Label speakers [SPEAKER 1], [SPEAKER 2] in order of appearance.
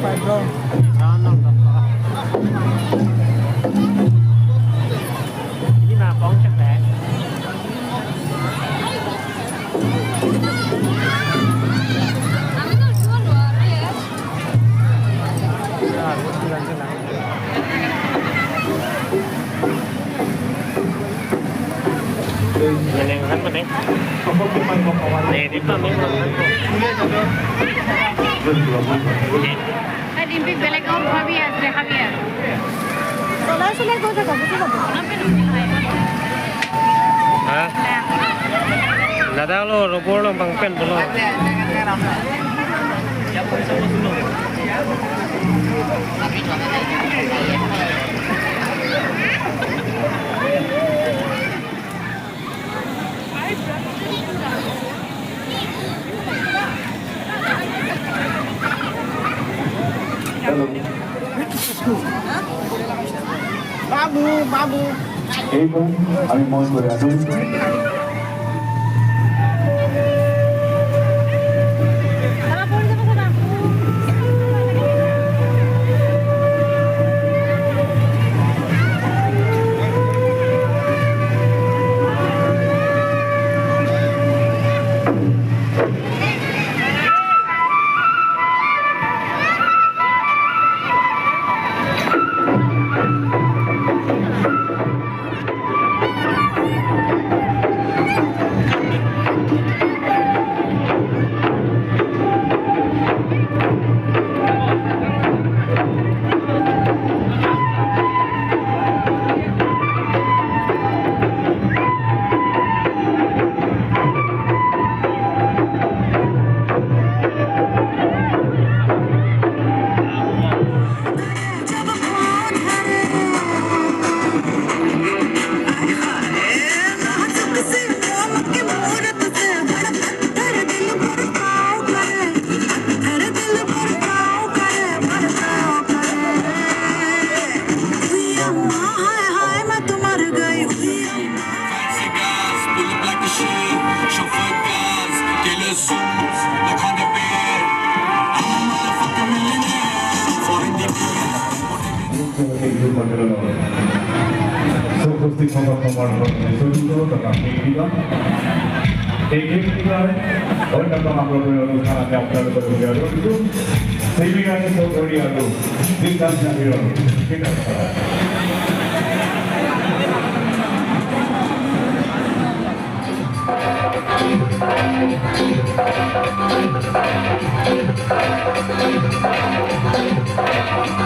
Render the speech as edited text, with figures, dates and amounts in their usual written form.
[SPEAKER 1] phải bro.
[SPEAKER 2] Ini mah bóng chắc lẽ. Yang kan penting. Ini tuh memang.
[SPEAKER 3] Olympic beleg और भाभी आते भाभी है
[SPEAKER 1] Soalnya kau tak kamu juga.
[SPEAKER 2] Hah? Nada lo robor lo bang pen dulu.
[SPEAKER 1] Babu.
[SPEAKER 4] এবং আমি মনে করে আসুন উপস্থিত সংবাদ সম্মেলন এই গেমটির অন্যতম আমাদের অনুষ্ঠানে আপনাদের করে কিন্তু সেই বিজ্ঞানী চৌধুরী আলু বিজ্ঞান জাতির ঠিক আছে
[SPEAKER 5] Thank you.